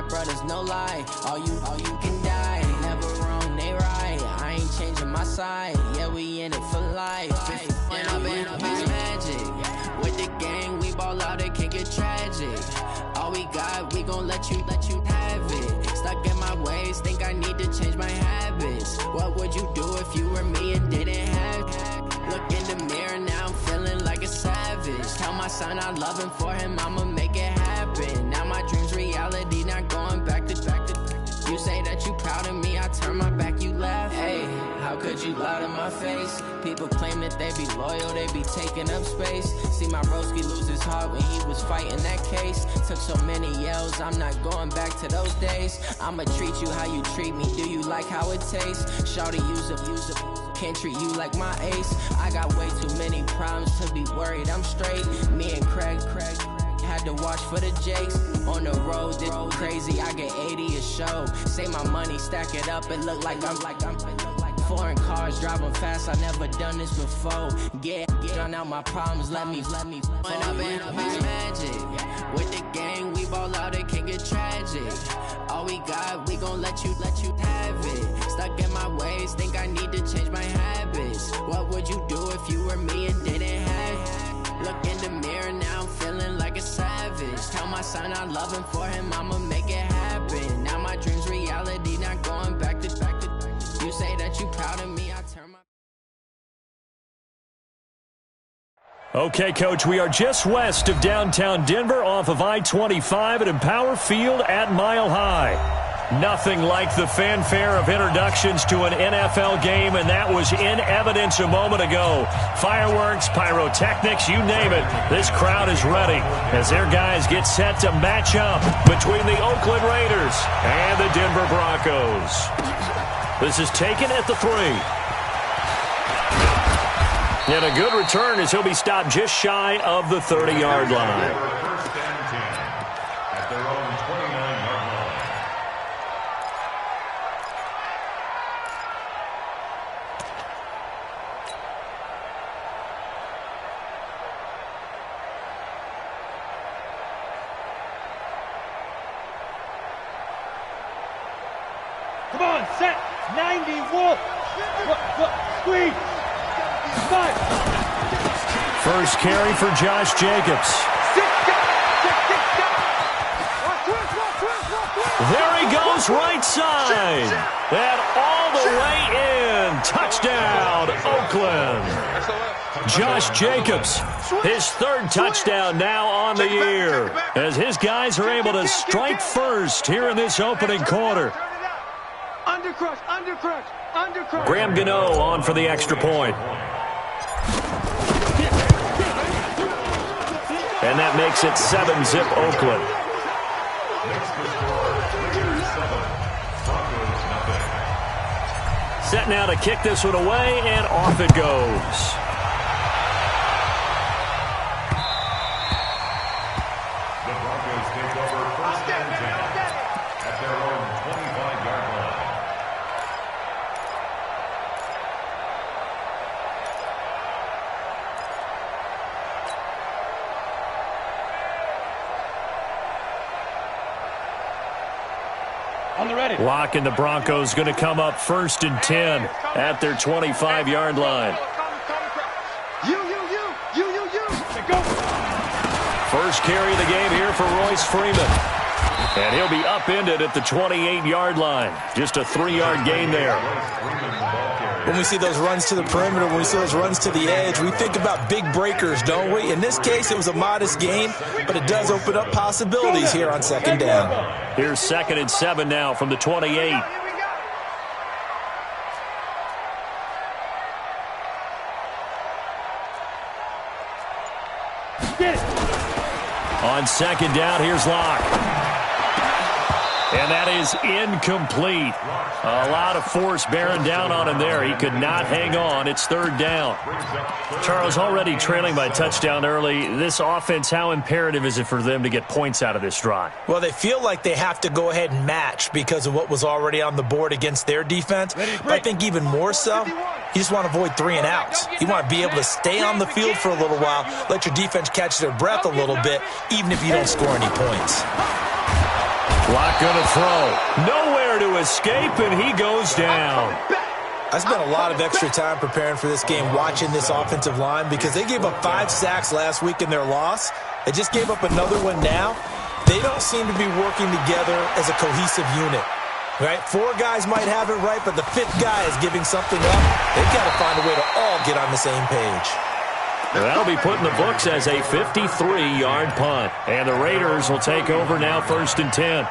brothers, no lie. All you can die. Never wrong, they right. I ain't changing my side. Yeah, we in it for life. And I've been magic. With the gang, we ball out, it can get tragic. All we got, we gon' let you have it. Stuck in my ways, think I need to change my habits. What would you do if you were me and didn't have it? Look in the mirror, now I'm feeling like a savage. Tell my son I love him, for him I'ma make it happen. Now my dream's reality, not going back to. You say that you proud of me, I turn my back, you laugh. Hey, how could you lie to my face? People claim that they be loyal, they be taking up space. See my broski lose his heart when he was fighting that case. Took so many yells, I'm not going back to those days. I'ma treat you how you treat me, do you like how it tastes? Shawty, use up, can't treat you like my ace. I got way too many problems to be worried, I'm straight. Me and Craig had to watch for the Jakes. On the road, this crazy, I get 80 a show. Say my money, stack it up, it look like I'm foreign cars, driving fast, I never done this before. Get drown out my problems, let me When I've been magic. With the gang, we ball out, it can get tragic. All we got, we gon' let you have it. Stuck in my ways, think I need to change my habits. What would you do if you were me and didn't have it? Look in the mirror, now I'm feeling like a savage. Tell my son I love him, for him I'ma make it happen. Now my dream's reality, not going back to. You say that you proud of me, I turn my... Okay, Coach, we are just west of downtown Denver off of I-25 at Empower Field at Mile High. Nothing like the fanfare of introductions to an NFL game, and that was in evidence a moment ago. Fireworks, pyrotechnics, you name it. This crowd is ready as their guys get set to match up between the Oakland Raiders and the Denver Broncos. This is taken at the 3. And a good return as he'll be stopped just shy of the 30-yard line. Come on, set, 90, wolf, squeeze, 5. First carry for Josh Jacobs. There he goes, right side. And all the way in. Touchdown, Oakland. Josh Jacobs, his 3rd touchdown now on the year, as his guys are able to strike first here in this opening quarter. Undercrush. Graham Gano on for the extra point. And that makes it 7-zip Oakland. Set now to kick this one away, and off it goes. The Broncos take over first and 10 at their own 25-yard line. On the ready. Lock and the Broncos going to come up 1st and 10 at their 25-yard line. You. Go. First carry of the game here for Royce Freeman. And he'll be upended at the 28-yard line. Just a 3-yard gain there. When we see those runs to the perimeter, when we see those runs to the edge, we think about big breakers, don't we? In this case, it was a modest gain, but it does open up possibilities here on 2nd down. Here's 2nd and 7 now from the 28. On 2nd down, here's Locke. And that is incomplete. A lot of force bearing down on him there. He could not hang on. It's 3rd down. Charles, already trailing by touchdown early. This offense, how imperative is it for them to get points out of this drive? Well, they feel like they have to go ahead and match because of what was already on the board against their defense. But I think even more so, you just want to avoid 3 and outs. You want to be able to stay on the field for a little while, let your defense catch their breath a little bit, even if you don't score any points. Clock going to throw. Nowhere to escape, and he goes down. I spent a lot of extra time preparing for this game watching this offensive line because they gave up 5 sacks last week in their loss. They just gave up another one now. They don't seem to be working together as a cohesive unit. Right? 4 guys might have it right, but the 5th guy is giving something up. They've got to find a way to all get on the same page. That'll be put in the books as a 53-yard punt. And the Raiders will take over now, 1st and 10.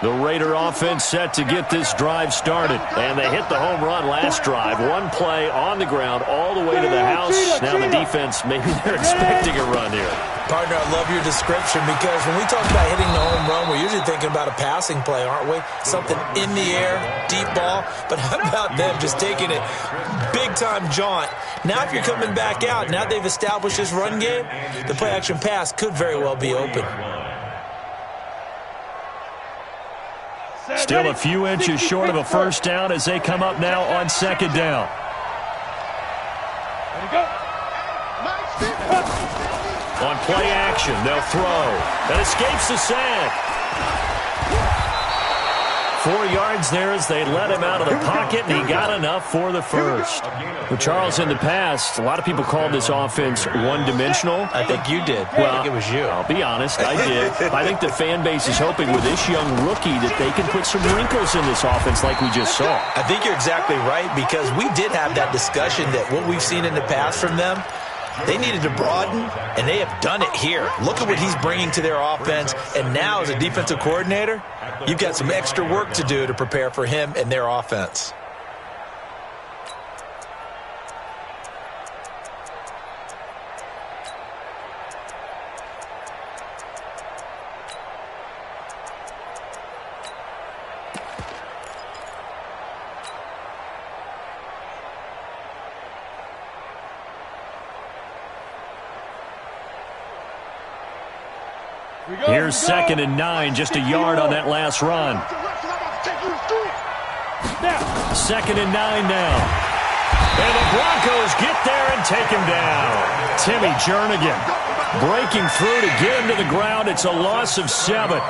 The Raider offense set to get this drive started. And they hit the home run last drive. 1 play on the ground all the way to the house. Now the defense, maybe they're expecting a run here. Partner, I love your description because when we talk about hitting the home run, we're usually thinking about a passing play, aren't we? Something in the air, deep ball. But how about them just taking it big-time jaunt? Now if you're coming back out, now they've established this run game, the play-action pass could very well be open. Still a few inches short of a first down as they come up now on 2nd down. There you go. On play action, they'll throw. That escapes the sack. 4 yards there as they let him out of the pocket, and he got enough for the first. Well, Charles, in the past, a lot of people called this offense one-dimensional. I think you did. Well, I think it was you. I'll be honest, I did. I think the fan base is hoping with this young rookie that they can put some wrinkles in this offense like we just saw. I think you're exactly right because we did have that discussion that what we've seen in the past from them, they needed to broaden, and they have done it here. Look at what he's bringing to their offense, and now as a defensive coordinator, you've got some extra work to do to prepare for him and their offense. Here's 2nd and 9, just a yard on that last run. 2nd and 9 now. And the Broncos get there and take him down. Timmy Jernigan breaking through to get him to the ground. It's a loss of 7.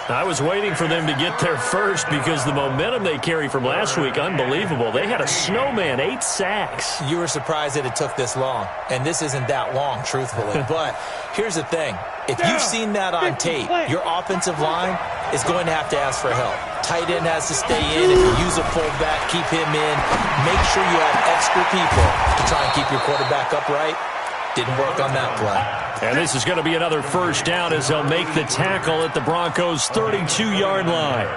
I was waiting for them to get there first because the momentum they carry from last week, unbelievable. They had a snowman, 8 sacks. You were surprised that it took this long, and this isn't that long, truthfully. But here's the thing. If you've seen that on tape, your offensive line is going to have to ask for help. Tight end has to stay in. If you use a fullback, keep him in. Make sure you have extra people to try and keep your quarterback upright. Didn't work on that play. And this is going to be another first down as they'll make the tackle at the Broncos' 32-yard line.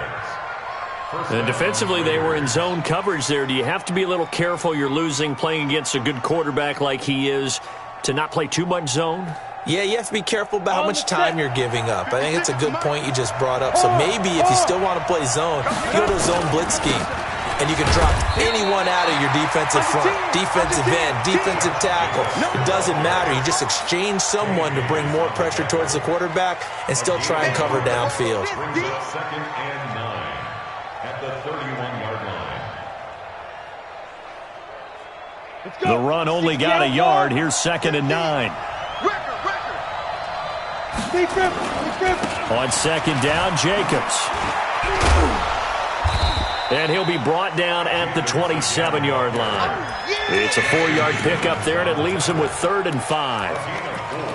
And defensively, they were in zone coverage there. Do you have to be a little careful you're losing playing against a good quarterback like he is to not play too much zone? Yeah, you have to be careful about how much time you're giving up. I think it's a good point you just brought up. So maybe if you still want to play zone, you go to a zone blitz scheme. And you can drop anyone out of your defensive front, defensive end, defensive tackle. It doesn't matter. You just exchange someone to bring more pressure towards the quarterback and still try and cover downfield. 2nd and 9 at the 31-yard line. The run only got a yard. Here's 2nd and 9. On 2nd down, Jacobs. And he'll be brought down at the 27-yard line. It's a 4-yard pickup there, and it leaves him with 3rd and 5.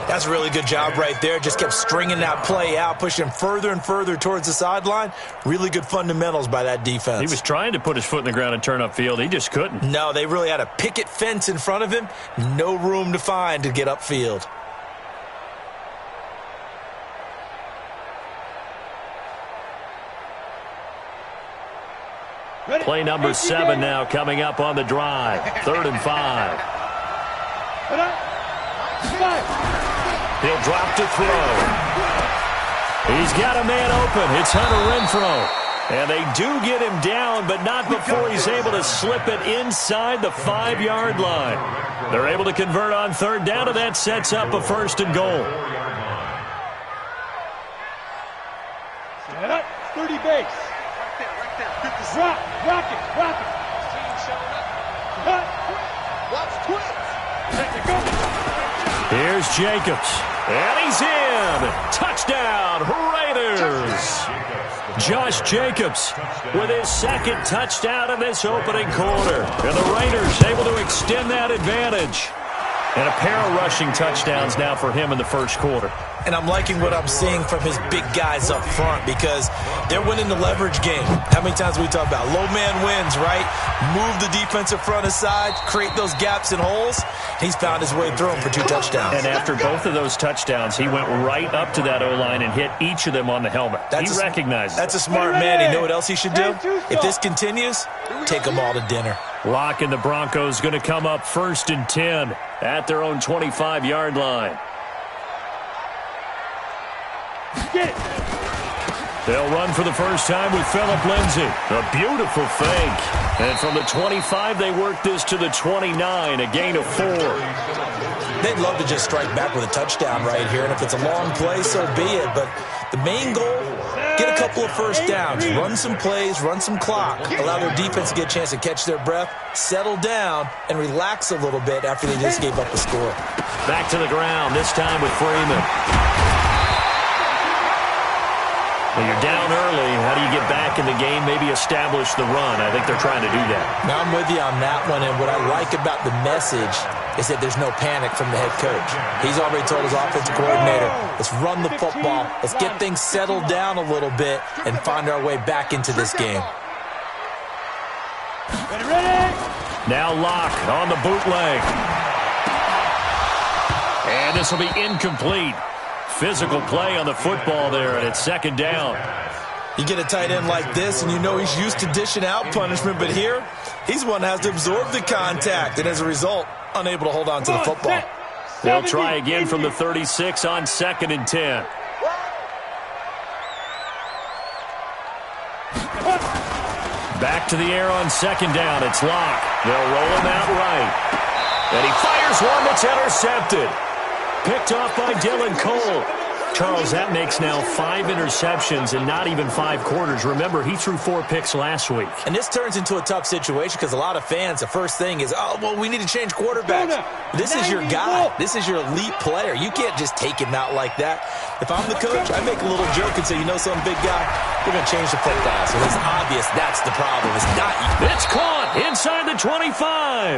That's a really good job right there. Just kept stringing that play out, pushing him further and further towards the sideline. Really good fundamentals by that defense. He was trying to put his foot in the ground and turn upfield. He just couldn't. No, they really had a picket fence in front of him. No room to find to get upfield. Play number 7 now coming up on the drive. 3rd and 5. He'll drop to throw. He's got a man open. It's Hunter Renfrow. And they do get him down, but not before he's able to slip it inside the 5-yard line. They're able to convert on 3rd down, and that sets up a 1st and goal. 30 base. Rock it. Watch twist. Here's Jacobs. And he's in. Touchdown, Raiders. Josh Jacobs with his second touchdown in this opening quarter. And the Raiders able to extend that advantage. And a pair of rushing touchdowns now for him in the first quarter. And I'm liking what I'm seeing from his big guys up front because they're winning the leverage game. How many times we talk about low man wins, right? Move the defensive front aside, create those gaps and holes. He's found his way through them for 2 touchdowns. And after both of those touchdowns, he went right up to that O-line and hit each of them on the helmet. He recognized it. That's a smart man. You know what else he should do? If this continues, take them all to dinner. Locke and the Broncos going to come up 1st and 10 at their own 25-yard line. They'll run for the first time with Phillip Lindsay. A beautiful fake. And from the 25, they work this to the 29, a gain of 4. They'd love to just strike back with a touchdown right here. And if it's a long play, so be it. But the main goal, get a couple of first downs, run some plays, run some clock, allow their defense to get a chance to catch their breath, settle down, and relax a little bit after they just gave up a score. Back to the ground, this time with Freeman. Well, you're down early. How do you get back in the game, maybe establish the run? I think they're trying to do that. Now, I'm with you on that one, and what I like about the message is that there's no panic from the head coach. He's already told his offensive coordinator, let's run the football, let's get things settled down a little bit and find our way back into this game. Now Locke on the bootleg. And this will be incomplete. Physical play on the football there, and it's 2nd down. You get a tight end like this, and you know he's used to dishing out punishment, but here, he's one that has to absorb the contact, and as a result, unable to hold on to the football. They'll try again from the 36 on 2nd and 10. Back to the air on 2nd down. It's Locke. They'll roll him out right. And he fires one that's intercepted. Picked off by Dylan Cole. Charles, that makes now 5 interceptions and not even 5 quarters. Remember, he threw 4 picks last week. And this turns into a tough situation because a lot of fans, the first thing is, oh, well, we need to change quarterbacks. This is your guy. This is your elite player. You can't just take him out like that. If I'm the coach, I make a little joke and say, you know some big guy, we're going to change the football. So it's obvious that's the problem. It's not you. It's caught inside the 25.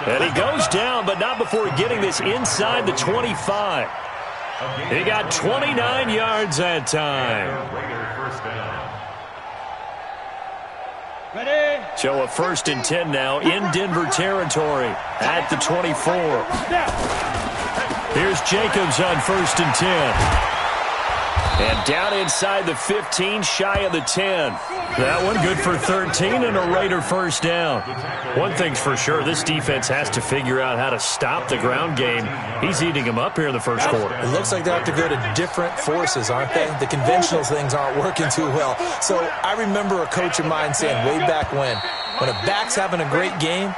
And he goes down, but not before getting this inside the 25. He got 29 yards that time. So a 1st and 10 now in Denver territory at the 24. Here's Jacobs on 1st and 10. And down inside the 15, shy of the 10. That one good for 13 and a Raider first down. One thing's for sure, this defense has to figure out how to stop the ground game. He's eating them up here in the first quarter. It looks like they have to go to different forces, aren't they? The conventional things aren't working too well. So I remember a coach of mine saying way back when a back's having a great game,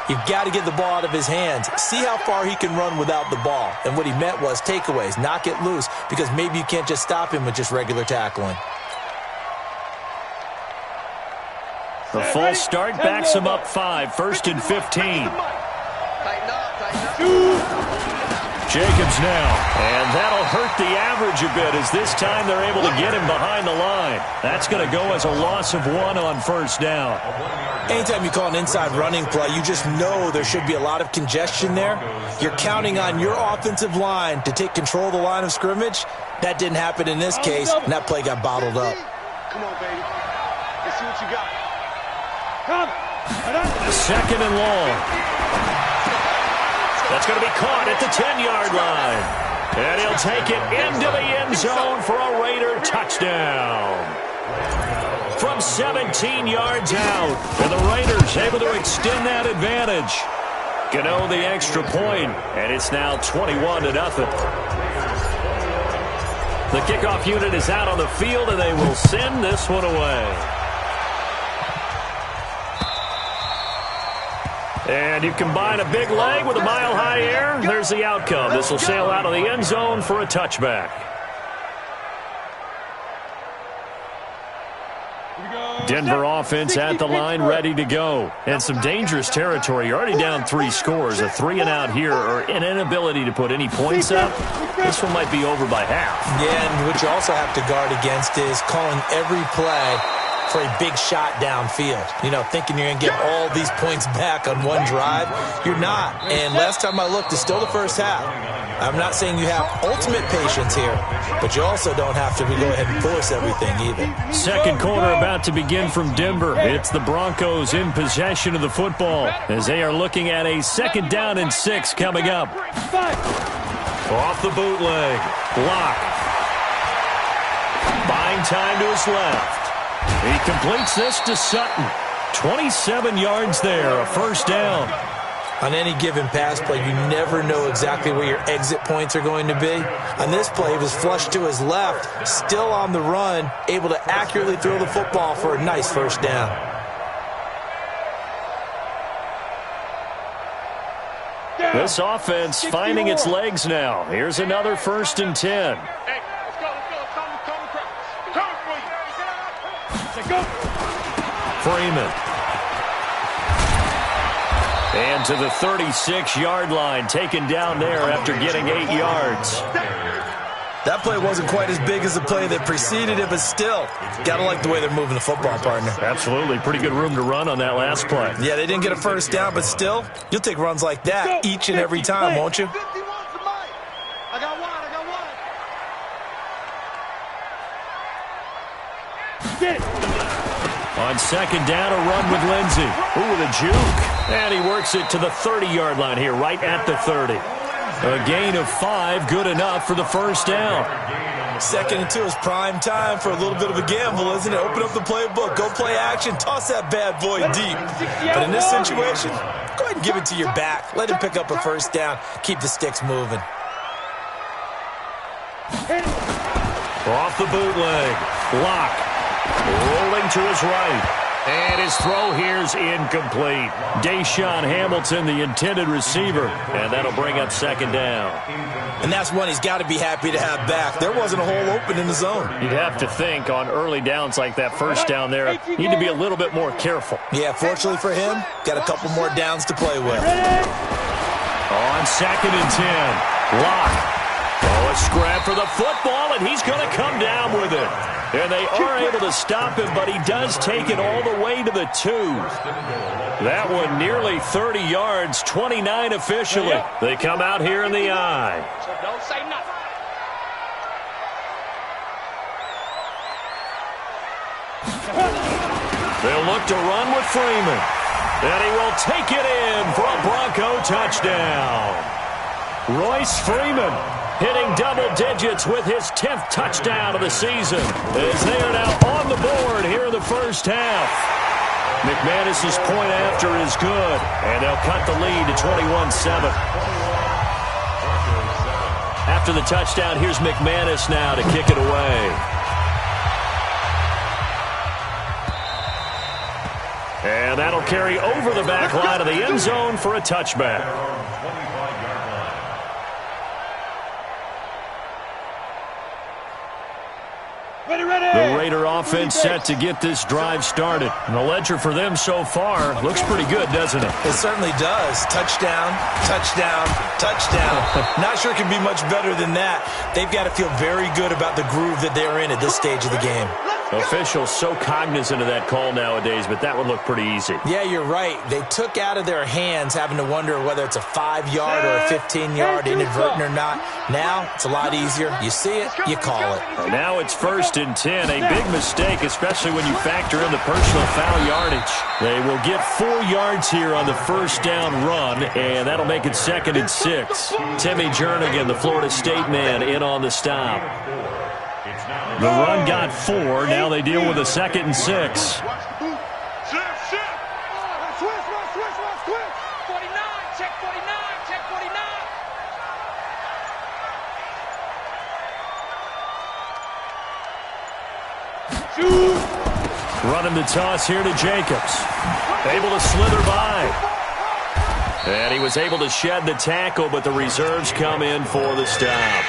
you've got to get the ball out of his hands. See how far he can run without the ball. And what he meant was takeaways, knock it loose, because maybe you can't just stop him with just regular tackling. The false start backs him up 5, 1st and 15. Jacobs now, and that'll hurt the average a bit as this time they're able to get him behind the line. That's going to go as a loss of 1 on 1st down. Anytime you call an inside running play, you just know there should be a lot of congestion there. You're counting on your offensive line to take control of the line of scrimmage. That didn't happen in this case, and that play got bottled up. Come on, baby. Let's see what you got. Come. 2nd and long. That's going to be caught at the 10-yard line. And he'll take it into the end zone for a Raider touchdown. From 17 yards out. And the Raiders able to extend that advantage. Gano the extra point, and it's now 21-0. The kickoff unit is out on the field, and they will send this one away. And you combine a big leg with a mile-high air, there's the outcome. This will sail out of the end zone for a touchback. Denver offense at the line, ready to go. And some dangerous territory. You're already down 3 scores. A 3-and-out here, or an inability to put any points up. This one might be over by half. Yeah, and what you also have to guard against is calling every play for a big shot downfield. You know, thinking you're going to get all these points back on one drive. You're not. And last time I looked, it's still the first half. I'm not saying you have ultimate patience here, but you also don't have to go ahead and force everything either. Second quarter about to begin from Denver. It's the Broncos in possession of the football as they are looking at a 2nd down and 6 coming up. Off the bootleg. Lock. Buying time to his left. He completes this to Sutton. 27 yards there, a 1st down. On any given pass play, you never know exactly where your exit points are going to be. On this play, he was flushed to his left, still on the run, able to accurately throw the football for a nice 1st down. This offense finding its legs now. Here's another 1st and 10. Hey, let's go. Come for you. Go. Freeman. And to the 36-yard line, taken down there after getting 8 yards. That play wasn't quite as big as the play that preceded it, but still, gotta like the way they're moving the football, partner. Absolutely. Pretty good room to run on that last play. Yeah, they didn't get a 1st down, but still, you'll take runs like that each and every time, won't you? I got one. Get it. On 2nd down, a run with Lindsey. Ooh, with a juke. And he works it to the 30-yard line here, right at the 30. A gain of 5, good enough for the 1st down. 2nd and 2 is prime time for a little bit of a gamble, isn't it? Open up the playbook, go play action, toss that bad boy deep. But in this situation, go ahead and give it to your back. Let him pick up a 1st down. Keep the sticks moving. Off the bootleg. Lock. Rolling to his right. And his throw here's incomplete. Deshaun Hamilton, the intended receiver. And that'll bring up 2nd down. And that's one he's got to be happy to have back. There wasn't a hole open in the zone. You'd have to think on early downs like that 1st down there, need to be a little bit more careful. Yeah, fortunately for him, got a couple more downs to play with. On 2nd and 10, Lock. Oh, a scrap for the football, and he's going to come down with it. And they are able to stop him, but he does take it all the way to the 2. That one nearly 30 yards, 29 officially. They come out here in the eye. So don't say nothing. They'll look to run with Freeman. And he will take it in for a Bronco touchdown. Royce Freeman hitting double digits with his 10th touchdown of the season as they are now on the board here in the 1st half. McManus's point after is good, and they'll cut the lead to 21-7. After the touchdown, here's McManus now to kick it away. And that'll carry over the back line of the end zone for a touchback. The Raider offense set to get this drive started. And the ledger for them so far looks pretty good, doesn't it? It certainly does. Touchdown, touchdown, touchdown. Not sure it can be much better than that. They've got to feel very good about the groove that they're in at this stage of the game. Officials so cognizant of that call nowadays, but that would look pretty easy. Yeah, you're right. They took out of their hands having to wonder whether it's a 5-yard or a 15-yard inadvertent or not. Now, it's a lot easier. You see it, you call it. And now it's 1st and 10. A big mistake, especially when you factor in the personal foul yardage. They will get 4 yards here on the 1st down run, and that'll make it 2nd and 6. Timmy Jernigan, the Florida State man, in on the stop. The run got 4. Now they deal with a 2nd and 6. 49, check 49. Running the toss here to Jacobs. Able to slither by. And he was able to shed the tackle, but the reserves come in for the stop.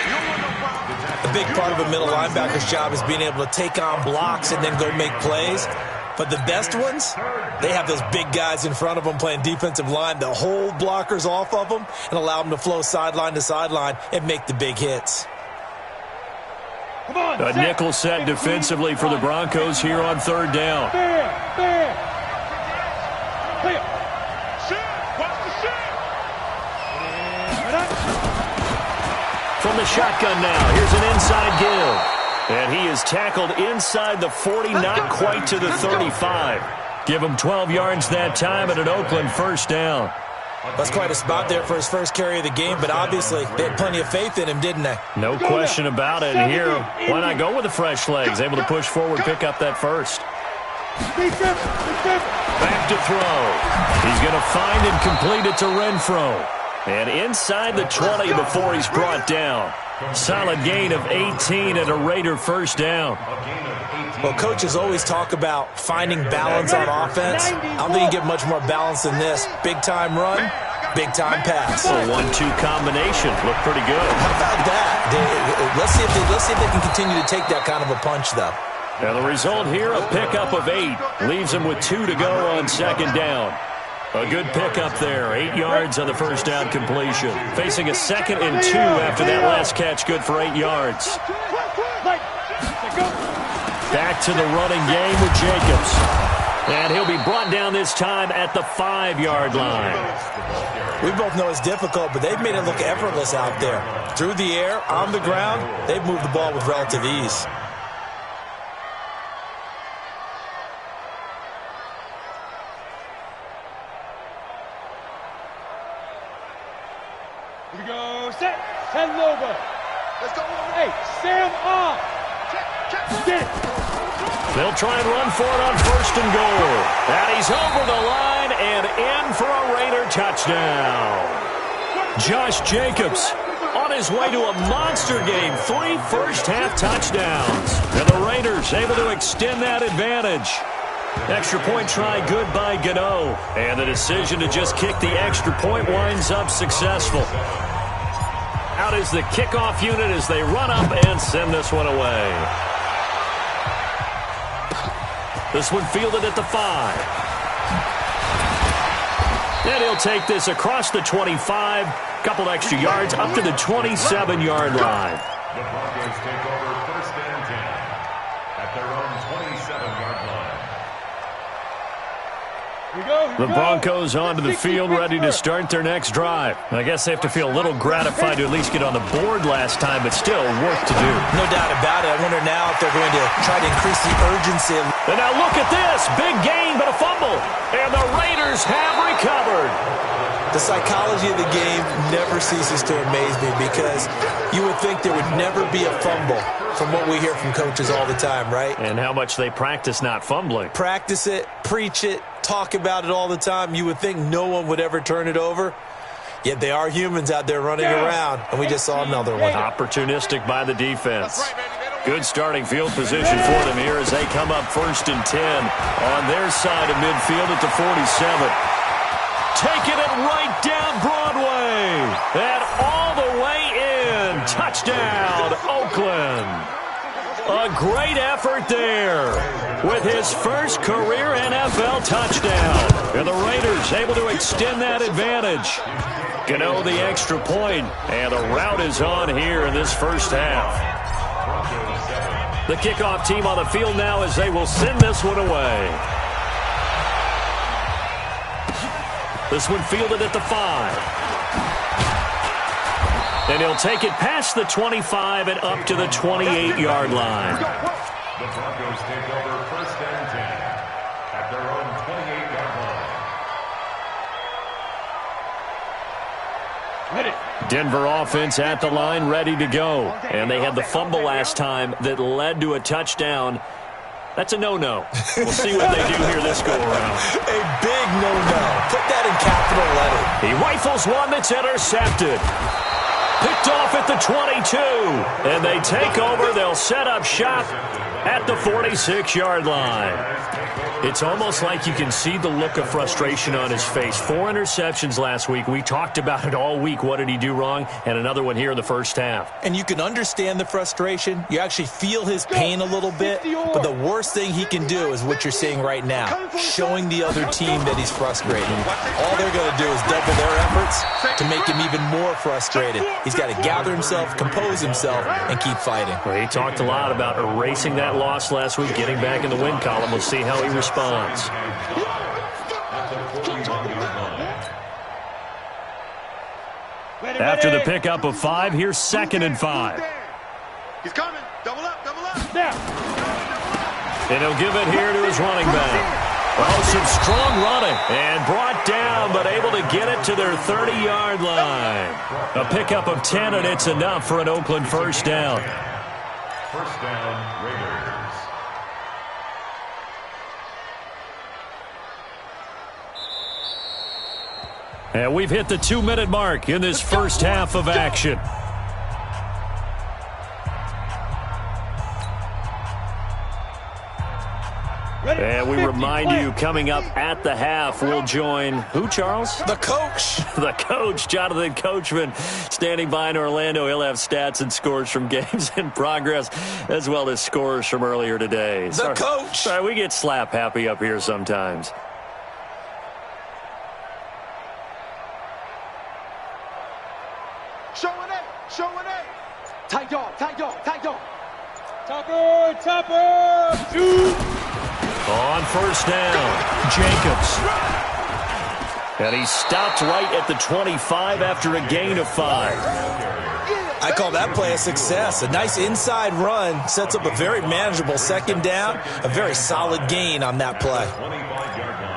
A big part of a middle linebacker's job is being able to take on blocks and then go make plays. But the best ones, they have those big guys in front of them playing defensive line to hold blockers off of them and allow them to flow sideline to sideline and make the big hits. A nickel set defensively for the Broncos here on third down. From the shotgun now, here's an inside give. And he is tackled inside the 40, not quite to the 35. Give him 12 yards that time and an Oakland first down. That's quite a spot there for his first carry of the game, but obviously they had plenty of faith in him, didn't they? No question about it. And here, why not go with the fresh legs? Able to push forward, pick up that first. Back to throw. He's going to find and complete it to Renfro. And inside the 20 before he's brought down. Solid gain of 18 and a Raider first down. Well, coaches always talk about finding balance on offense. I don't think you get much more balance than this. Big-time run, big-time pass. A 1-2 combination. Looked pretty good. How about that? Let's see if they can continue to take that kind of a punch, though. Now the result here, a pickup of 8. Leaves him with 2 to go on second down. A good pickup there. 8 yards on the first down completion. Facing a 2nd and 2 after that last catch. Good for 8 yards. Back to the running game with Jacobs. And he'll be brought down this time at the 5-yard line. We both know it's difficult, but they've made it look effortless out there. Through the air, on the ground, they've moved the ball with relative ease. Here we go, set, and logo. Let's go. Hey, Sam on. Get it. They'll try and run for it on first and goal. And he's over the line and in for a Raider touchdown. Josh Jacobs on his way to a monster game. 3 first-half touchdowns. And the Raiders able to extend that advantage. Extra point try good by Gano. And the decision to just kick the extra point winds up successful. Out is the kickoff unit as they run up and send this one away. This one fielded at the 5. And he'll take this across the 25. Couple extra yards up to the 27-yard line. The Broncos take over first and 10 at their own 27-yard line. The Broncos onto the field, ready to start their next drive. I guess they have to feel a little gratified to at least get on the board last time, but still work to do. No doubt about it. I wonder now if they're going to try to increase the urgency. And now look at this. Big gain, but a fumble. And the Raiders have recovered. The psychology of the game never ceases to amaze me because you would think there would never be a fumble from what we hear from coaches all the time, right? And how much they practice not fumbling. Practice it, preach it, talk about it all the time. You would think no one would ever turn it over. Yet they are humans out there running around, and we just saw another one. Opportunistic by the defense. Good starting field position for them here as they come up first and 10 on their side of midfield at the 47. Taking it right down Broadway. And all the way in. Touchdown, Oakland. A great effort there with his first career NFL touchdown. And the Raiders able to extend that advantage. Gano the extra point. And the route is on here in this first half. The kickoff team on the field now as they will send this one away. This one fielded at the 5. And he'll take it past the 25 and up to the 28-yard line. The Broncos take over first and 10 at their own 28-yard line. Denver offense at the line, ready to go. And they had the fumble last time that led to a touchdown. That's a no-no. We'll see what they do here this go-around. A big no-no. Put that in capital letter. He rifles one that's intercepted. Picked off at the 22. And they take over. They'll set up shop at the 46-yard line. It's almost like you can see the look of frustration on his face. 4 interceptions last week. We talked about it all week. What did he do wrong? And another one here in the first half. And you can understand the frustration. You actually feel his pain a little bit. But the worst thing he can do is what you're seeing right now, showing the other team that he's frustrated. All they're going to do is double their efforts to make him even more frustrated. He's got to gather himself, compose himself, and keep fighting. Well, he talked a lot about erasing that loss last week, getting back in the win column. We'll see how he responds. After the pickup of 5, here's 2nd and 5. He's coming. Double up, double up. And he'll give it here to his running back. Oh, some strong running. And brought down, but able to get it to their 30-yard line. A pickup of 10, and it's enough for an Oakland first down. First down, Raiders. And we've hit the 2-minute mark in this first half of action. And we remind you, coming up at the half, we'll join who, Charles? The coach. The coach, Jonathan Coachman, standing by in Orlando. He'll have stats and scores from games in progress, as well as scores from earlier today. The coach. Sorry, we get slap happy up here sometimes. Showing it, showing it. Tight dog, tight dog, tight dog. Topper, topper, shoot. On first down, Jacobs. And he stopped right at the 25 after a gain of 5. I call that play a success. A nice inside run sets up a very manageable 2nd down. A very solid gain on that play. 25-yard line.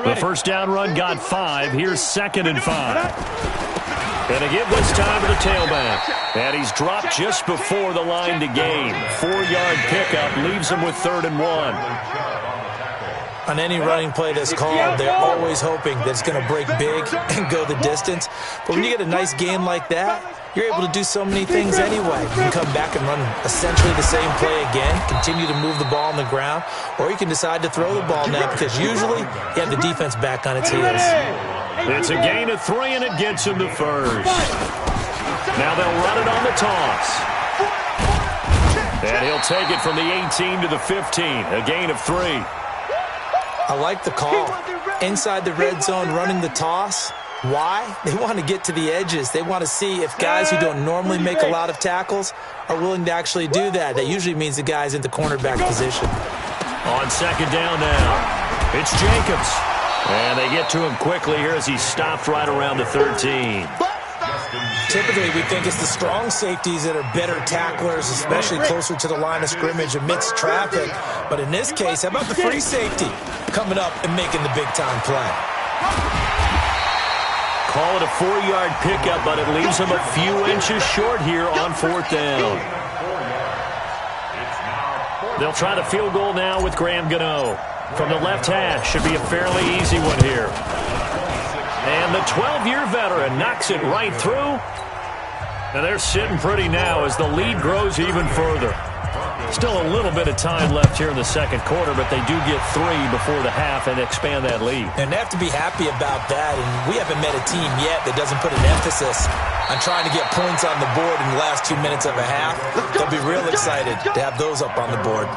The first down run got 5. Here's 2nd and 5. And again this time to the tailback. And he's dropped just before the line to gain. 4-yard pickup leaves him with 3rd and 1. On any running play that's called, they're always hoping that it's going to break big and go the distance. But when you get a nice gain like that, you're able to do so many things anyway. You can come back and run essentially the same play again, continue to move the ball on the ground, or you can decide to throw the ball now because usually you have the defense back on its heels. It's a gain of 3, and it gets him to first. Now they'll run it on the toss. And he'll take it from the 18 to the 15, a gain of 3. I like the call. Inside the red zone, running the toss. Why? They want to get to the edges. They want to see if guys who don't normally make a lot of tackles are willing to actually do that. That usually means the guy's in the cornerback position. On 2nd down now, it's Jacobs. And they get to him quickly here as he stopped right around the 13. Typically, we think it's the strong safeties that are better tacklers, especially closer to the line of scrimmage amidst traffic. But in this case, how about the free safety coming up and making the big-time play? Call it a 4-yard pickup, but it leaves him a few inches short here on 4th down. They'll try the field goal now with Graham Gano. From the left hash, should be a fairly easy one here. And the 12-year veteran knocks it right through. And they're sitting pretty now as the lead grows even further. Still a little bit of time left here in the 2nd quarter, but they do get 3 before the half and expand that lead. And they have to be happy about that. And we haven't met a team yet that doesn't put an emphasis on trying to get points on the board in the last 2 minutes of a half. They'll be real excited to have those up on the board.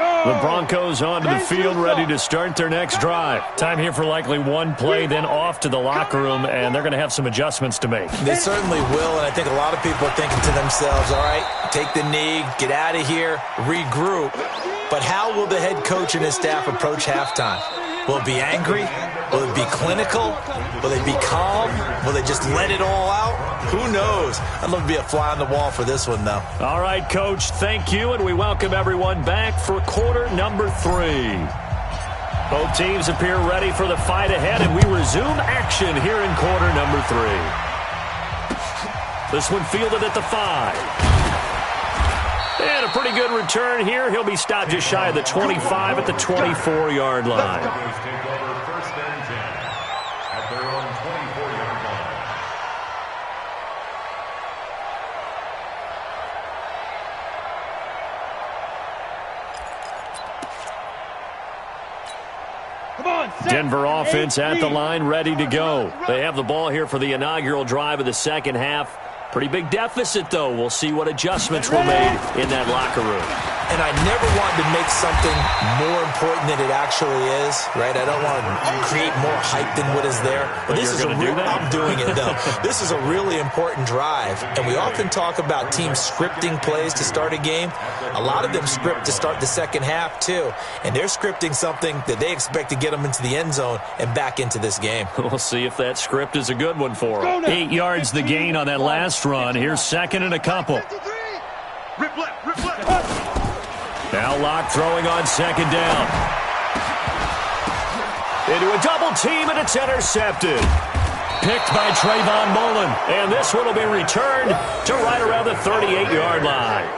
The Broncos onto the field, ready to start their next drive. Time here for likely one play, then off to the locker room, and they're going to have some adjustments to make. They certainly will, and I think a lot of people are thinking to themselves, all right, take the knee, get out of here, regroup. But how will the head coach and his staff approach halftime? Will it be angry? Will it be clinical? Will they be calm? Will they just let it all out? Who knows? I'd love to be a fly on the wall for this one, though. All right, Coach, thank you, and we welcome everyone back for quarter number 3. Both teams appear ready for the fight ahead, and we resume action here in quarter number 3. This one fielded at the 5. And a pretty good return here. He'll be stopped just shy of the 25 at the 24-yard line. Broncos take over 1st and 10 at their own 24-yard line. Denver offense at the line, ready to go. They have the ball here for the inaugural drive of the second half. Pretty big deficit, though. We'll see what adjustments were made in that locker room. And I never wanted to make something more important than it actually is, right? I don't want to create more hype than what is there. But this is I'm doing it, though. This is a really important drive. And we often talk about teams scripting plays to start a game. A lot of them script to start the second half, too. And they're scripting something that they expect to get them into the end zone and back into this game. We'll see if that script is a good one for them. 8 yards the gain on that last run. Here's second and a couple. Rip left. Now Locke throwing on second down. Into a double team, and it's intercepted. Picked by Trayvon Mullen. And this one will be returned to right around the 38-yard line.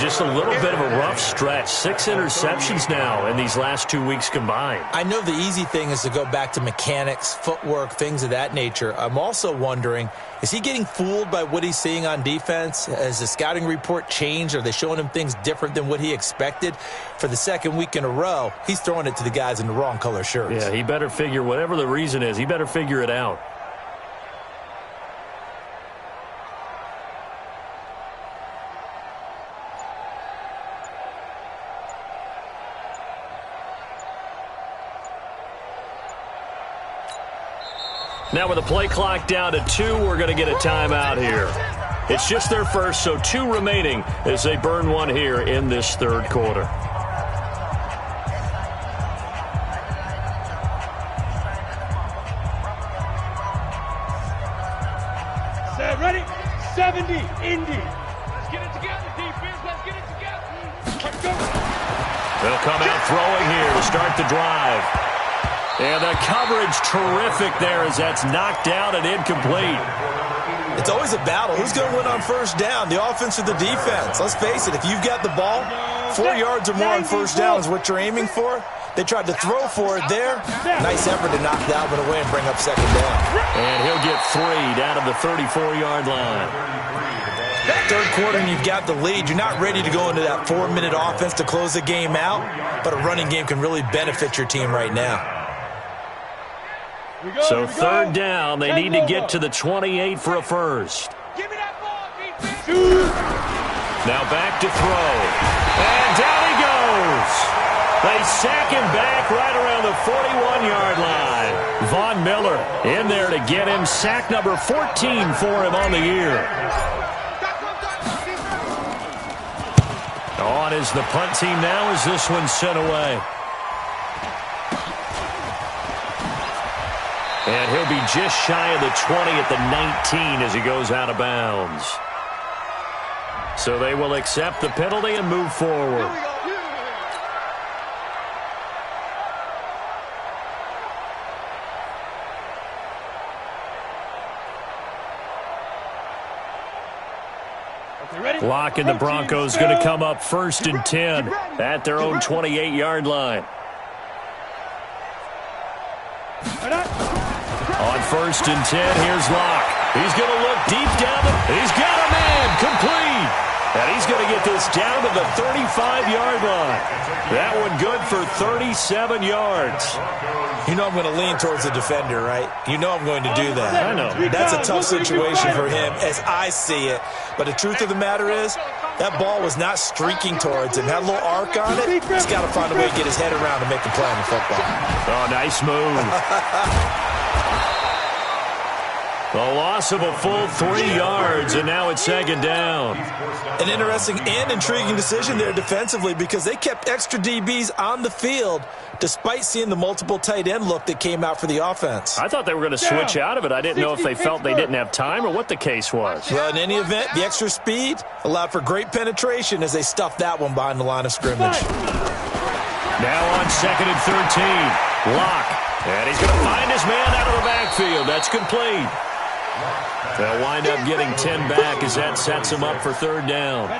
Just a little bit of a rough stretch. 6 interceptions now in these last 2 weeks combined. I know the easy thing is to go back to mechanics, footwork, things of that nature. I'm also wondering, is he getting fooled by what he's seeing on defense? Has the scouting report changed? Are they showing him things different than what he expected? For the second week in a row, he's throwing it to the guys in the wrong color shirts. Yeah, he better figure, whatever the reason is, he better figure it out. Now with the play clock down to 2, we're going to get a timeout here. It's just their first, so 2 remaining as they burn one here in this third quarter. Set, ready? 70, Indy. Let's get it together, defense. Let's get it together. Let's go. They'll come out throwing here to start the drive. And the coverage terrific there as that's knocked down and incomplete. It's always a battle. Who's going to win on first down, the offense or the defense? Let's face it, if you've got the ball, 4 yards or more on first down is what you're aiming for. They tried to throw for it there. Nice effort to knock that one away and bring up second down. And he'll get 3 down to the 34-yard line. Third quarter and you've got the lead. You're not ready to go into that 4-minute offense to close the game out, but a running game can really benefit your team right now. So third down, they need to get to the 28 for a first. Give me that ball, defense. Now back to throw. And down he goes. They sack him back right around the 41-yard line. Von Miller in there to get him. Sack number 14 for him on the year. On is the punt team now as this one's sent away. And he'll be just shy of the 20 at the 19 as he goes out of bounds. So they will accept the penalty and move forward. Locke and the Broncos going to come up 1st and 10 at their own 28-yard line. On 1st and 10, here's Locke. He's going to look deep down. He's got a man complete. And he's going to get this down to the 35-yard line. That one good for 37 yards. You know I'm going to lean towards the defender, right? You know I'm going to do that. I know. That's a tough situation for him as I see it. But the truth of the matter is, that ball was not streaking towards him. Had a little arc on it. He's got to find a way to get his head around and make the play on the football. Oh, nice move. A loss of a full 3 yards, and now it's second down. An interesting and intriguing decision there defensively because they kept extra DBs on the field despite seeing the multiple tight end look that came out for the offense. I thought they were going to switch out of it. I didn't know if they felt they didn't have time or what the case was. Well, in any event, the extra speed allowed for great penetration as they stuffed that one behind the line of scrimmage. Now on 2nd and 13, Locke. And he's going to find his man out of the backfield. That's complete. They'll wind up getting 10 back as that sets them up for third down.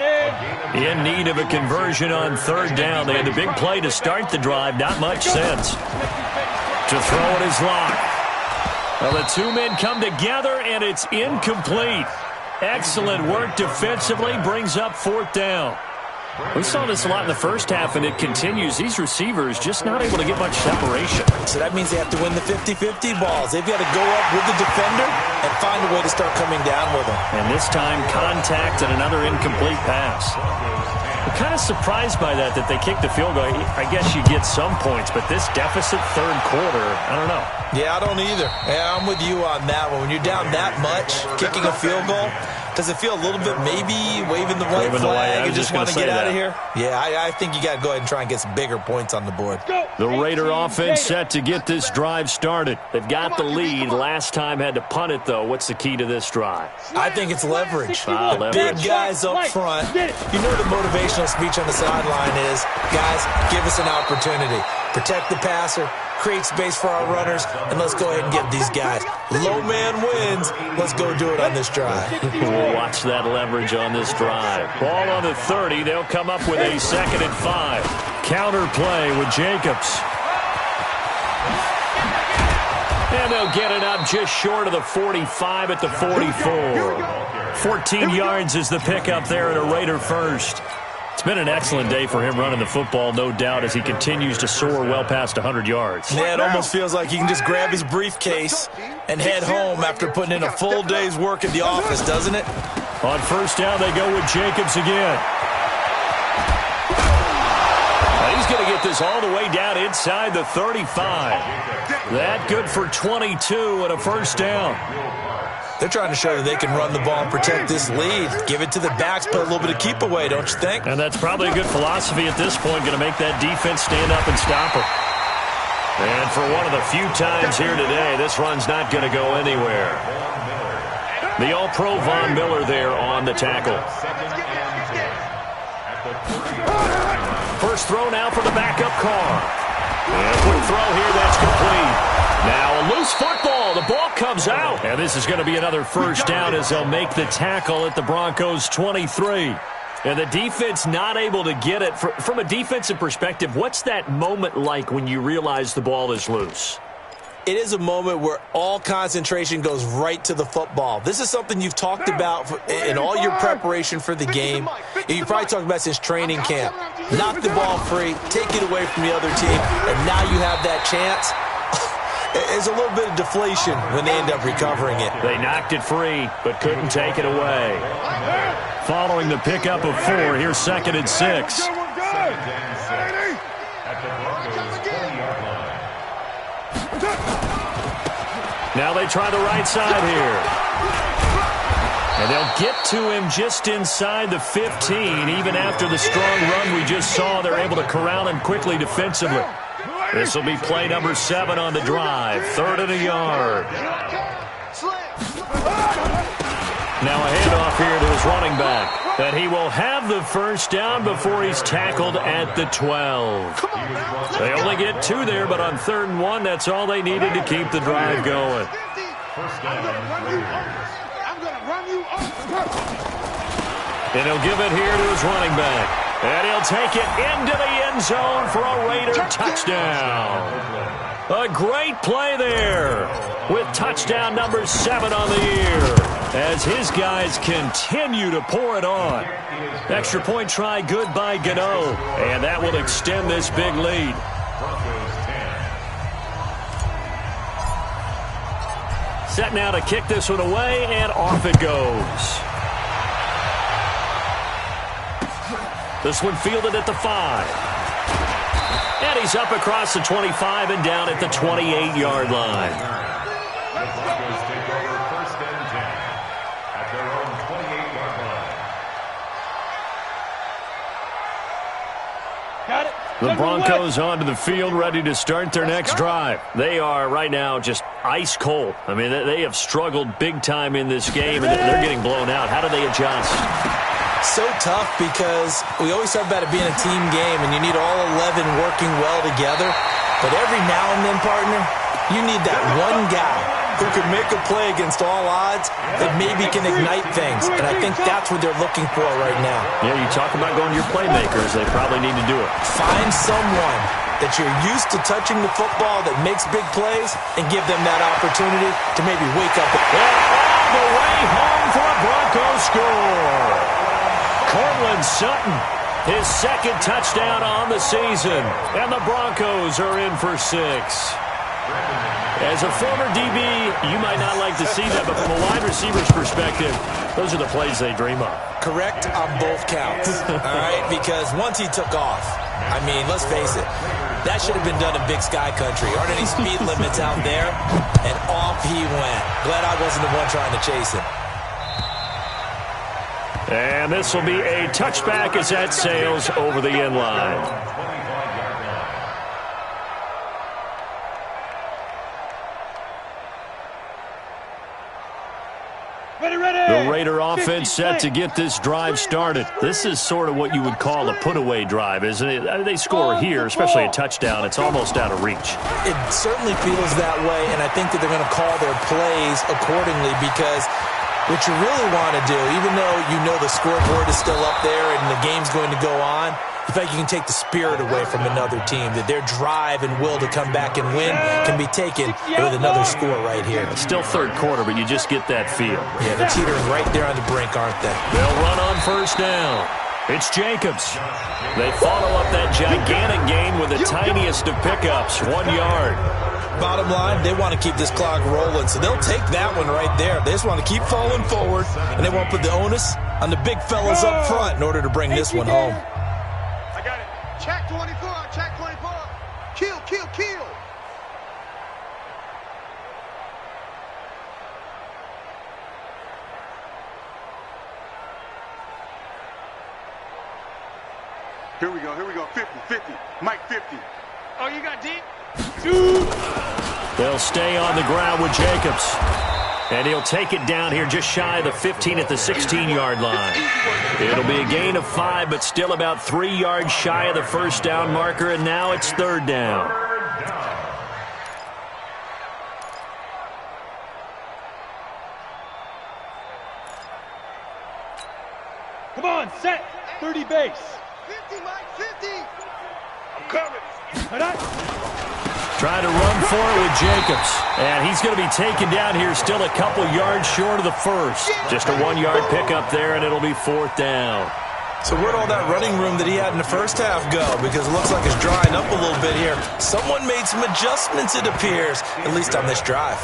In need of a conversion on third down. They had the big play to start the drive. Not much sense. To throw it is Locke. Well, the two men come together, and it's incomplete. Excellent work defensively. Brings up fourth down. We saw this a lot in the first half, and it continues. These receivers just not able to get much separation. So that means they have to win the 50-50 balls. They've got to go up with the defender and find a way to start coming down with them. And this time, contact and another incomplete pass. I'm kind of surprised by that they kicked the field goal. I guess you get some points, but this deficit third quarter, I don't know. Yeah, I don't either. Yeah, I'm with you on that one. When you're down that much, kicking a field goal, does it feel a little bit maybe waving the white flag and just want to get out of here? Yeah, I think you got to go ahead and try and get some bigger points on the board. The Raider offense set to get this drive started. They've got the lead. Last time had to punt it, though. What's the key to this drive? I think it's leverage. The big guys up front. You know the motivational speech on the sideline is, guys, give us an opportunity. Protect the passer, create space for our runners, and let's go ahead and get these guys. Low man wins. Let's go do it on this drive. We'll watch that leverage on this drive. Ball on the 30. They'll come up with a 2nd and 5. Counter play with Jacobs. And they'll get it up just short of the 45 at the 44. 14 yards is the pickup there at a Raider first. It's been an excellent day for him running the football, no doubt, as he continues to soar well past 100 yards. Yeah, it almost feels like he can just grab his briefcase and head home after putting in a full day's work at the office, doesn't it? On first down, they go with Jacobs again. He's going to get this all the way down inside the 35. That good for 22 and a first down. They're trying to show that they can run the ball and protect this lead. Give it to the backs, put a little bit of keep away, don't you think? And that's probably a good philosophy at this point, going to make that defense stand up and stop them. And for one of the few times here today, this run's not going to go anywhere. The All-Pro Von Miller there on the tackle. First throw now for the backup Carr. And a quick throw here, that's complete. Now a loose football. The ball comes out. And this is going to be another first down as they'll make the tackle at the Broncos 23. And the defense not able to get it. From a defensive perspective, what's that moment like when you realize the ball is loose? It is a moment where all concentration goes right to the football. This is something you've talked about in all your preparation for the game. You probably talked about since training camp. Knock the ball free, take it away from the other team, and now you have that chance. There's a little bit of deflation when they end up recovering it. They knocked it free, but couldn't take it away. Following the pickup of 4, here's 2nd and 6. Now they try the right side here. And they'll get to him just inside the 15. Even after the strong run we just saw, they're able to corral him quickly defensively. This will be play number 7 on the drive. 3rd and a yard. Now a handoff here to his running back. And he will have the first down before he's tackled at the 12. They only get 2 there, but on 3rd and 1, that's all they needed to keep the drive going. And he'll give it here to his running back. And he'll take it into the end zone for a Raider touchdown. A great play there with touchdown number 7 on the year as his guys continue to pour it on. Extra point try good by Gano, and that will extend this big lead. Set now to kick this one away, and off it goes. This one fielded at the 5. And he's up across the 25 and down at the 28-yard line. The Broncos take over 1st and 10 at their own 28-yard line. Got it. The Broncos onto the field, ready to start their next drive. They are right now just ice cold. I mean, they have struggled big time in this game, and they're getting blown out. How do they adjust? So tough because we always talk about it being a team game, and you need all 11 working well together. But every now and then, partner, you need that one guy who can make a play against all odds that maybe can ignite things. And I think that's what they're looking for right now. Yeah, you talk about going to your playmakers. They probably need to do it. Find someone that you're used to touching the football that makes big plays and give them that opportunity to maybe wake up. And all the way home for a Broncos score. Courtland Sutton, his second touchdown on the season. And the Broncos are in for 6. As a former DB, you might not like to see that, but from a wide receiver's perspective, those are the plays they dream of. Correct on both counts, all right? Because once he took off, I mean, let's face it, that should have been done in Big Sky Country. Aren't any speed limits out there? And off he went. Glad I wasn't the one trying to chase him. And this will be a touchback as that sails over the end line. The Raider offense set to get this drive started. This is sort of what you would call a put-away drive, isn't it? They score here, especially a touchdown. It's almost out of reach. It certainly feels that way, and I think that they're going to call their plays accordingly because what you really want to do, even though you know the scoreboard is still up there and the game's going to go on, you feel like you can take the spirit away from another team, that their drive and will to come back and win can be taken with another score right here. It's still third quarter, but you just get that feel. Yeah, they're teetering right there on the brink, aren't they? They'll run on first down. It's Jacobs. They follow up that gigantic gain with the tiniest of pickups, 1 yard. Bottom line, they want to keep this clock rolling, so they'll take that one right there. They just want to keep falling forward, and they won't put the onus on the big fellas up front in order to bring this one home. I got it. Check 24, check 24. Kill, kill, kill. Here we go, 50, 50, Mike 50. Oh, you got deep? They'll stay on the ground with Jacobs. And he'll take it down here just shy of the 15 at the 16-yard line. It'll be a gain of 5, but still about 3 yards shy of the first down marker, and now it's third down. Come on, set. 30 base. 50, Mike, 50. I'm coming. Trying to run for it with Jacobs. And he's going to be taken down here still a couple yards short of the first. Just a 1-yard pickup there, and it'll be fourth down. So where'd all that running room that he had in the first half go? Because it looks like it's drying up a little bit here. Someone made some adjustments, it appears, at least on this drive.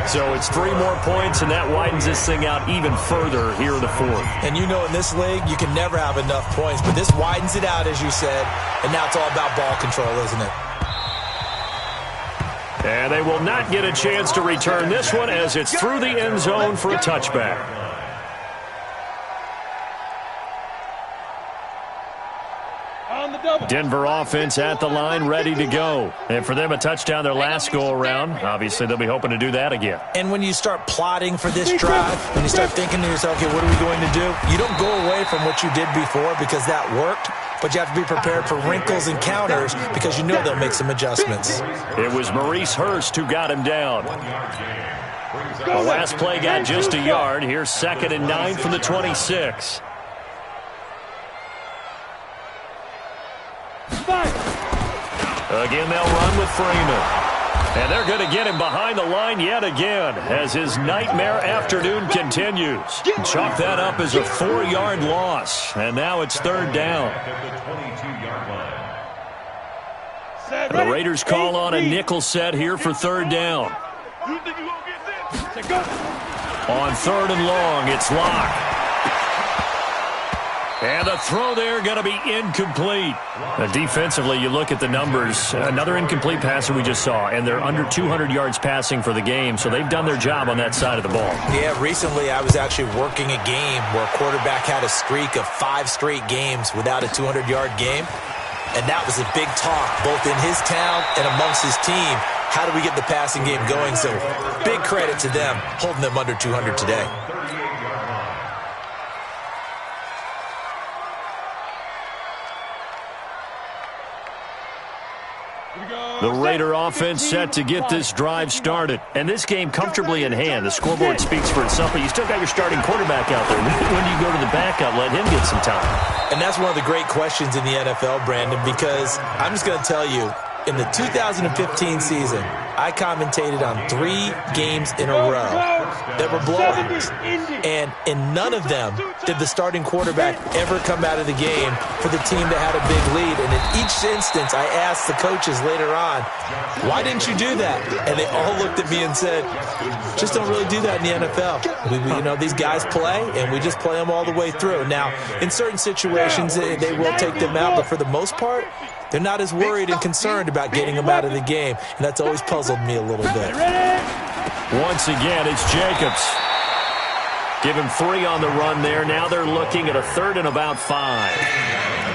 So it's 3 more points, and that widens this thing out even further here in the fourth. And you know in this league, you can never have enough points, but this widens it out, as you said, and now it's all about ball control, isn't it? And they will not get a chance to return this one as it's through the end zone for a touchback. Denver offense at the line, ready to go. And for them, a touchdown their last go-around. Obviously, they'll be hoping to do that again. And when you start plotting for this drive, when you start thinking to yourself, okay, what are we going to do? You don't go away from what you did before because that worked, but you have to be prepared for wrinkles and counters because you know they'll make some adjustments. It was Maurice Hurst who got him down. The last play got just a yard. Here's 2nd and 9 from the 26. Again, they'll run with Freeman. And they're going to get him behind the line yet again as his nightmare afternoon continues. Chalk that up as a 4-yard loss. And now it's third down. The Raiders call on a nickel set here for third down. On 3rd and long, it's Locke. And the throw there going to be incomplete. Defensively, you look at the numbers. Another incomplete passer we just saw, and they're under 200 yards passing for the game, so they've done their job on that side of the ball. Yeah, recently I was actually working a game where a quarterback had a streak of 5 straight games without a 200-yard game, and that was a big talk both in his town and amongst his team. How do we get the passing game going? So big credit to them holding them under 200 today. Here we go. The Raider offense set to get this drive started. And this game comfortably in hand. The scoreboard speaks for itself, but you still got your starting quarterback out there. When do you go to the backup, let him get some time? And that's one of the great questions in the NFL, Brandon, because I'm just going to tell you, in the 2015 season, I commentated on 3 games in a row that were blowouts. And in none of them did the starting quarterback ever come out of the game for the team that had a big lead. And in each instance, I asked the coaches later on, why didn't you do that? And they all looked at me and said, just don't really do that in the NFL. These guys play, and we just play them all the way through. Now, in certain situations, they will take them out, but for the most part, they're not as worried and concerned about getting them out of the game, and that's always puzzled me a little bit. Once again, it's Jacobs. Give him 3 on the run there. Now they're looking at a 3rd and about 5.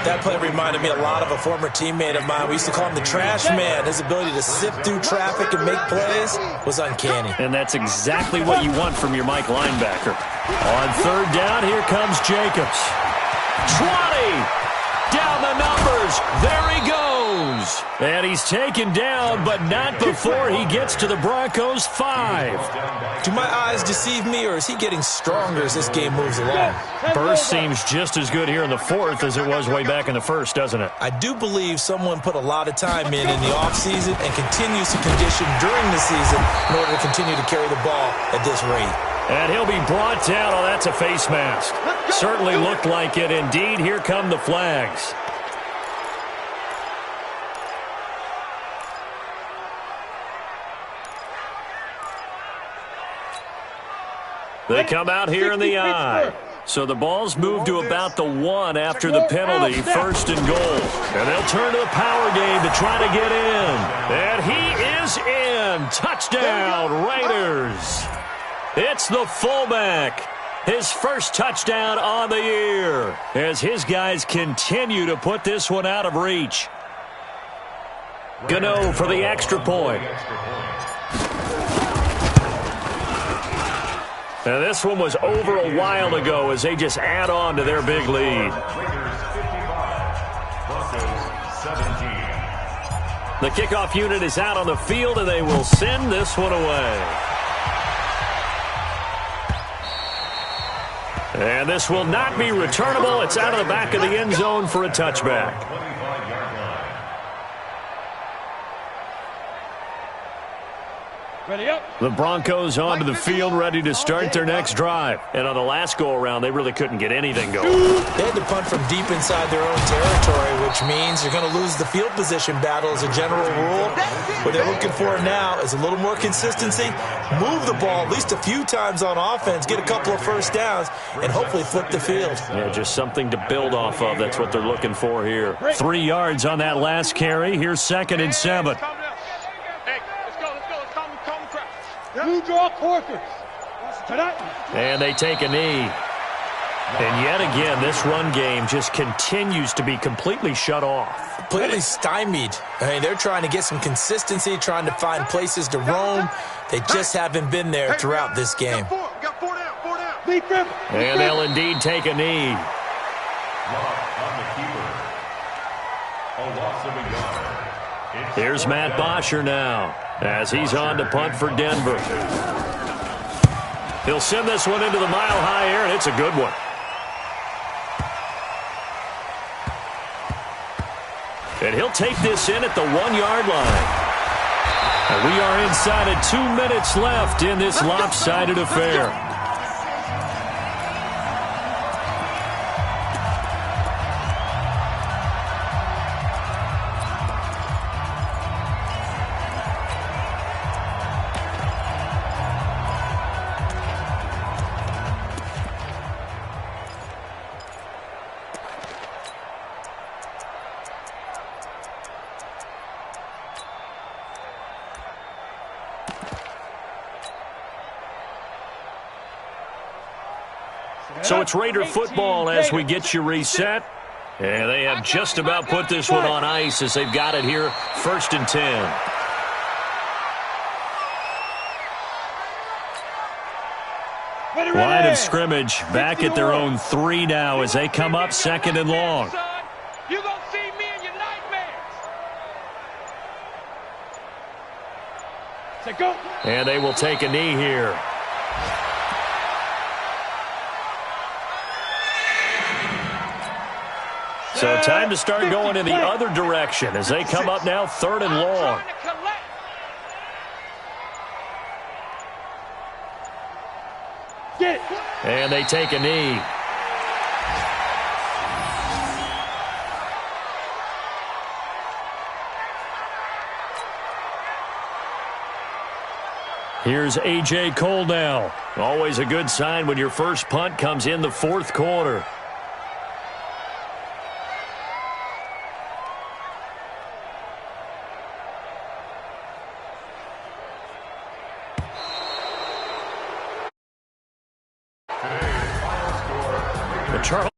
That play reminded me a lot of a former teammate of mine. We used to call him the trash man. His ability to sift through traffic and make plays was uncanny. And that's exactly what you want from your Mike linebacker. On 3rd down, here comes Jacobs. 20! Down the numbers. There he goes. And he's taken down, but not before he gets to the Broncos' 5. Do my eyes deceive me, or is he getting stronger as this game moves along? Burst seems just as good here in the 4th as it was way back in the 1st, doesn't it? I do believe someone put a lot of time in the offseason and continues to condition during the season in order to continue to carry the ball at this rate. And he'll be brought down. Oh, that's a face mask. Certainly looked like it. Indeed, here come the flags. They come out here in the I. So the ball's moved to about the 1 after the penalty, 1st and goal. And they'll turn to the power game to try to get in. And he is in. Touchdown, Raiders. It's the fullback. His first touchdown on the year as his guys continue to put this one out of reach. Gano for the extra point. Now this one was over a while ago as they just add on to their big lead. The kickoff unit is out on the field, and they will send this one away. And this will not be returnable. It's out of the back of the end zone for a touchback. Ready up. The Broncos onto the field, ready to start their next drive. And on the last go-around, they really couldn't get anything going. They had to punt from deep inside their own territory, which means you're going to lose the field position battle as a general rule. What they're looking for now is a little more consistency, move the ball at least a few times on offense, get a couple of first downs, and hopefully flip the field. Yeah, just something to build off of. That's what they're looking for here. 3 yards on that last carry. Here's 2nd and 7. Blue draw quarters. And they take a knee. And yet again, this run game just continues to be completely shut off. Completely stymied. I mean, they're trying to get some consistency, trying to find places to roam. They just haven't been there throughout this game. And they'll indeed take a knee. Here's Matt Bosher now as he's on to punt for Denver. He'll send this one into the mile-high air, and it's a good one. And he'll take this in at the 1-yard line. And we are inside of 2 minutes left in this lopsided affair. So it's Raider football as we get you reset. And they have just about put this one on ice as they've got it here, 1st and 10. Line of scrimmage back at their own 3 now as they come up 2nd and long. Set, go. And they will take a knee here. So time to start going in the other direction as they come up now 3rd and long. Get it. And they take a knee. Here's A.J. Cole now. Always a good sign when your first punt comes in the 4th quarter. Charles.